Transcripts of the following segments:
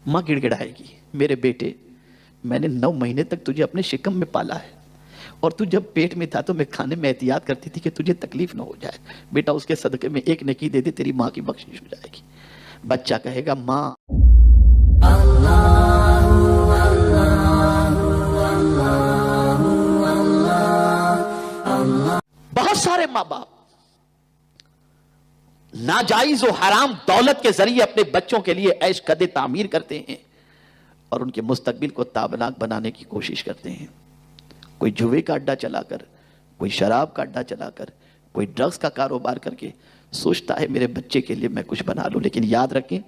ماں گڑ گڑائے گی، میرے بیٹے میں نے 9 مہینے تک تجھے اپنے شکم میں پالا ہے، اور تو جب پیٹ میں تھا تو میں کھانے میں احتیاط کرتی تھی کہ تجھے تکلیف نہ ہو جائے، بیٹا اس کے صدقے میں ایک نیکی دے دے، تیری ماں کی بخشش ہو جائے گی۔ بچہ کہے گا ماں بہت سارے ماں باپ ناجائز و حرام دولت کے ذریعے اپنے بچوں کے لیے عیش قدے تعمیر کرتے ہیں اور ان کے مستقبل کو تابناک بنانے کی کوشش کرتے ہیں۔ کوئی جوے کا اڈا چلا کر، کوئی شراب کا اڈا چلا کر، کوئی ڈرگز کا کاروبار کر کے سوچتا ہے میرے بچے کے لیے میں کچھ بنا لوں، لیکن یاد رکھیں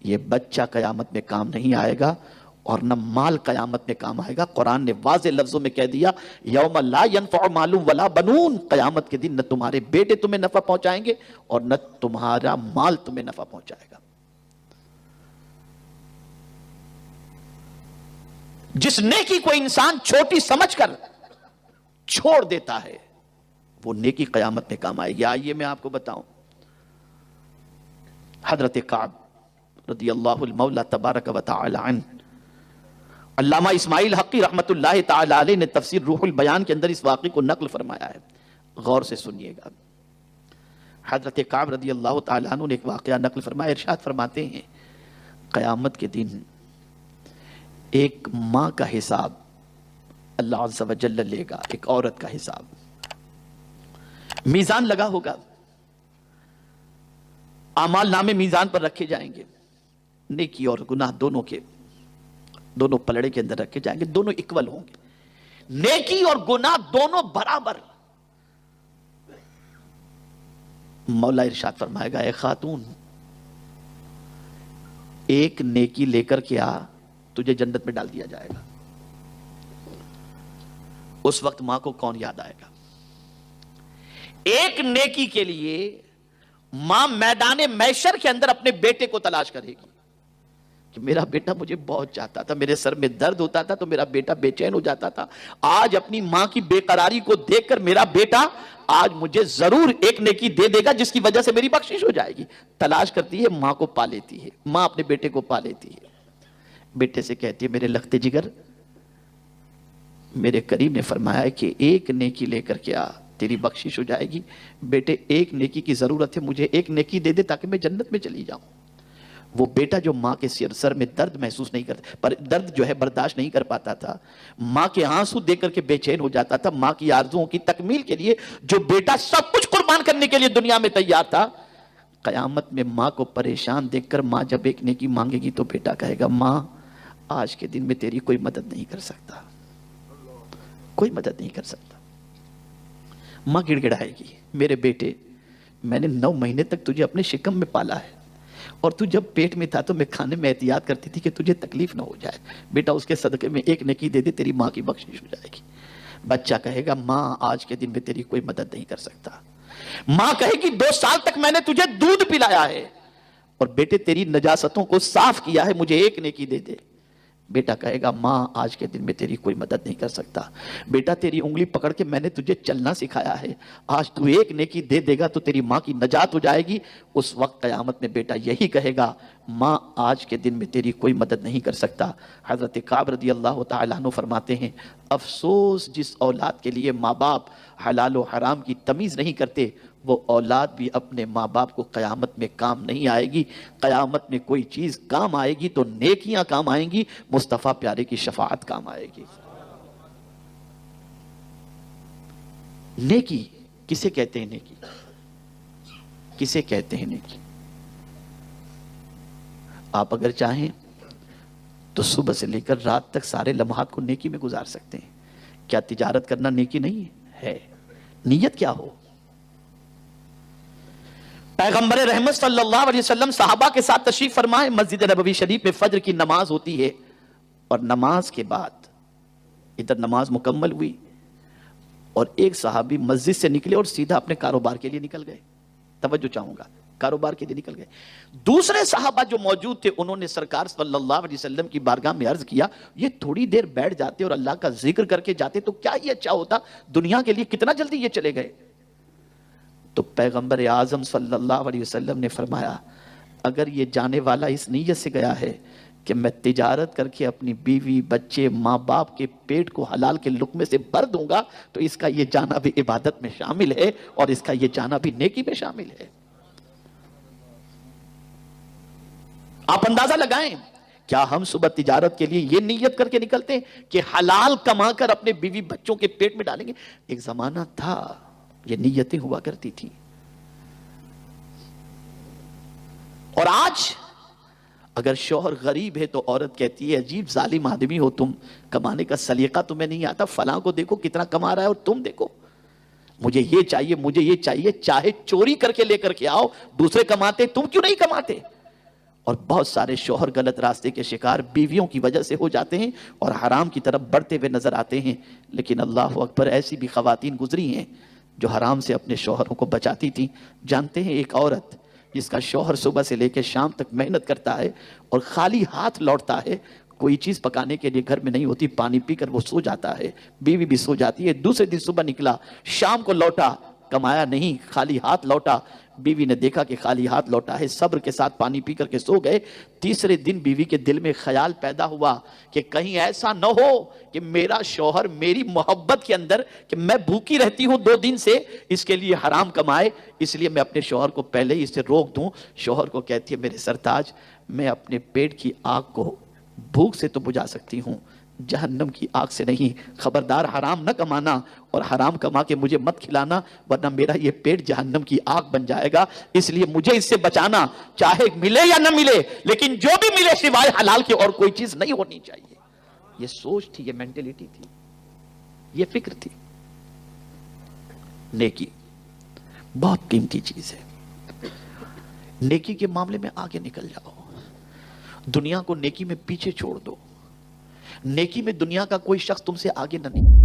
یہ بچہ قیامت میں کام نہیں آئے گا اور نہ مال قیامت میں کام آئے گا۔ قرآن نے واضح لفظوں میں کہہ دیا یوم لا ینفع مال ولا بنون، قیامت کے دن نہ تمہارے بیٹے تمہیں نفع پہنچائیں گے اور نہ تمہارا مال تمہیں نفع پہنچائے گا۔ جس نیکی کو انسان چھوٹی سمجھ کر چھوڑ دیتا ہے وہ نیکی قیامت میں کام آئے گی۔ آئیے میں آپ کو بتاؤں، حضرت کعب رضی اللہ المولا تبارک و تعالی عنہ، علامہ اسماعیل حقی رحمت اللہ تعالی علیہ نے تفسیر روح البیان کے اندر اس واقعے کو نقل فرمایا ہے، غور سے سنیے گا۔ حضرت کعب رضی اللہ تعالی عنہ نے ایک واقعہ نقل فرمایا، ارشاد فرماتے ہیں قیامت کے دن ایک ماں کا حساب اللہ عز و جل لے گا، ایک عورت کا حساب، میزان لگا ہوگا، اعمال نامے میزان پر رکھے جائیں گے، نیکی اور گناہ دونوں کے دونوں پلڑے کے اندر رکھے جائیں گے، دونوں اکول ہوں گے، نیکی اور گناہ دونوں برابر۔ مولا ارشاد فرمائے گا اے خاتون ایک نیکی لے کر کے آ، تجھے جنت میں ڈال دیا جائے گا۔ اس وقت ماں کو کون یاد آئے گا؟ ایک نیکی کے لیے ماں میدان محشر کے اندر اپنے بیٹے کو تلاش کرے گی کہ میرا بیٹا مجھے بہت چاہتا تھا، میرے سر میں درد ہوتا تھا تو میرا بیٹا بے چین ہو جاتا تھا، آج اپنی ماں کی بے قراری کو دیکھ کر میرا بیٹا آج مجھے ضرور ایک نیکی دے دے گا جس کی وجہ سے میری بخشش ہو جائے گی۔ تلاش کرتی ہے، ماں کو پا لیتی ہے، ماں اپنے بیٹے کو پا لیتی ہے، بیٹے سے کہتی ہے میرے لخت جگر میرے کریم نے فرمایا ہے کہ ایک نیکی لے کر کے آ، تیری بخشش ہو جائے گی۔ بیٹے ایک نیکی کی ضرورت ہے، مجھے ایک نیکی دے دے تاکہ میں جنت میں چلی جاؤں۔ وہ بیٹا جو ماں کے سر میں درد محسوس نہیں کرتا، پر درد جو ہے برداشت نہیں کر پاتا تھا، ماں کے آنسو دیکھ کر کے بے چین ہو جاتا تھا، ماں کی آرزوؤں کی تکمیل کے لیے جو بیٹا سب کچھ قربان کرنے کے لیے دنیا میں تیار تھا، قیامت میں ماں کو پریشان دیکھ کر ماں جب ایک نیکی مانگے گی تو بیٹا کہے گا ماں آج کے دن میں تیری کوئی مدد نہیں کر سکتا، کوئی مدد نہیں کر سکتا۔ ماں گڑ گڑائے گی، میرے بیٹے میں نے 9 مہینے تک تجھے اپنے شکم میں پالا ہے، اور تو جب پیٹ میں تھا تو میں کھانے میں احتیاط کرتی تھی کہ تجھے تکلیف نہ ہو جائے، بیٹا اس کے صدقے میں ایک نیکی دے دے، تیری ماں کی بخشش ہو جائے گی۔ بچہ کہے گا ماں آج کے دن میں تیری کوئی مدد نہیں کر سکتا۔ ماں کہے گی 2 سال تک میں نے تجھے دودھ پلایا ہے اور بیٹے تیری نجاستوں کو صاف کیا ہے، مجھے ایک نیکی دے دے۔ بیٹا کہے گا ماں آج کے دن میں تیری کوئی مدد نہیں کر سکتا، بیٹا تیری انگلی پکڑ کے میں نے تجھے چلنا سکھایا ہے، آج تو ایک نیکی دے دے گا تو تیری ماں کی نجات ہو جائے گی۔ اس وقت قیامت میں بیٹا یہی کہے گا ماں آج کے دن میں تیری کوئی مدد نہیں کر سکتا۔ حضرت کعب رضی اللہ تعالیٰ عنہ فرماتے ہیں افسوس جس اولاد کے لیے ماں باپ حلال و حرام کی تمیز نہیں کرتے، وہ اولاد بھی اپنے ماں باپ کو قیامت میں کام نہیں آئے گی۔ قیامت میں کوئی چیز کام آئے گی تو نیکیاں کام آئیں گی، مصطفیٰ پیارے کی شفاعت کام آئے گی۔ نیکی کسے کہتے ہیں؟ نیکی کسے کہتے ہیں؟ نیکی آپ اگر چاہیں تو صبح سے لے کر رات تک سارے لمحات کو نیکی میں گزار سکتے ہیں۔ کیا تجارت کرنا نیکی نہیں ہے؟ نیت کیا ہو؟ پیغمبر رحمت صلی اللہ علیہ وسلم صحابہ کے ساتھ تشریف فرمائے، مسجد نبوی شریف میں فجر کی نماز ہوتی ہے، اور نماز کے بعد ادھر نماز مکمل ہوئی اور ایک صحابی مسجد سے نکلے اور سیدھا اپنے کاروبار کے لیے نکل گئے۔ توجہ چاہوں گا، کاروبار کے لیے نکل گئے۔ دوسرے صحابہ جو موجود تھے انہوں نے سرکار صلی اللہ علیہ وسلم کی بارگاہ میں عرض کیا یہ تھوڑی دیر بیٹھ جاتے اور اللہ کا ذکر کر کے جاتے تو کیا یہ اچھا ہوتا، دنیا کے لیے کتنا جلدی یہ چلے گئے۔ تو پیغمبر اعظم صلی اللہ علیہ وسلم نے فرمایا اگر یہ جانے والا اس نیت سے گیا ہے کہ میں تجارت کر کے اپنی بیوی بچے ماں باپ کے پیٹ کو حلال کے لقمے سے بھر دوں گا تو اس کا یہ جانا بھی عبادت میں شامل ہے اور اس کا یہ جانا بھی نیکی میں شامل ہے۔ آپ اندازہ لگائیں، کیا ہم صبح تجارت کے لیے یہ نیت کر کے نکلتے ہیں کہ حلال کما کر اپنے بیوی بچوں کے پیٹ میں ڈالیں گے؟ ایک زمانہ تھا یہ نیتیں ہوا کرتی تھی، اور آج اگر شوہر غریب ہے تو عورت کہتی ہے عجیب ظالم آدمی ہو تم، کمانے کا سلیقہ تمہیں نہیں آتا، فلاں کو دیکھو کتنا کما رہا ہے اور تم دیکھو، مجھے یہ چاہیے مجھے یہ چاہیے، چاہے چوری کر کے لے کر کے آؤ، دوسرے کماتے تم کیوں نہیں کماتے؟ اور بہت سارے شوہر غلط راستے کے شکار بیویوں کی وجہ سے ہو جاتے ہیں اور حرام کی طرف بڑھتے ہوئے نظر آتے ہیں۔ لیکن اللہ اکبر، ایسی بھی خواتین گزری ہیں جو حرام سے اپنے شوہروں کو بچاتی تھیں۔ جانتے ہیں ایک عورت جس کا شوہر صبح سے لے کے شام تک محنت کرتا ہے اور خالی ہاتھ لوٹتا ہے، کوئی چیز پکانے کے لیے گھر میں نہیں ہوتی، پانی پی کر وہ سو جاتا ہے، بیوی بھی سو جاتی ہے، دوسرے دن صبح نکلا، شام کو لوٹا، کمایا نہیں، خالی ہاتھ لوٹا، بیوی نے دیکھا کہ خالی ہاتھ لوٹا ہے، صبر کے ساتھ پانی پی کر کے سو گئے۔ تیسرے دن بیوی کے دل میں خیال پیدا ہوا کہ کہیں ایسا نہ ہو کہ میرا شوہر میری محبت کے اندر کہ میں بھوکی رہتی ہوں 2 دن سے، اس کے لیے حرام کمائے، اس لیے میں اپنے شوہر کو پہلے ہی اسے روک دوں۔ شوہر کو کہتی ہے میرے سرتاج، میں اپنے پیٹ کی آگ کو بھوک سے تو بجھا سکتی ہوں، جہنم کی آگ سے نہیں، خبردار حرام نہ کمانا اور حرام کما کے مجھے مت کھلانا ورنہ میرا یہ پیٹ جہنم کی آگ بن جائے گا، اس لیے مجھے اس سے بچانا، چاہے ملے یا نہ ملے لیکن جو بھی ملے سوائے حلال کے اور کوئی چیز نہیں ہونی چاہیے۔ یہ سوچ تھی، یہ مینٹیلیٹی تھی، یہ فکر تھی۔ نیکی بہت قیمتی چیز ہے، نیکی کے معاملے میں آگے نکل جاؤ، دنیا کو نیکی میں پیچھے چھوڑ دو، نیکی میں دنیا کا کوئی شخص تم سے آگے نہ نکلے۔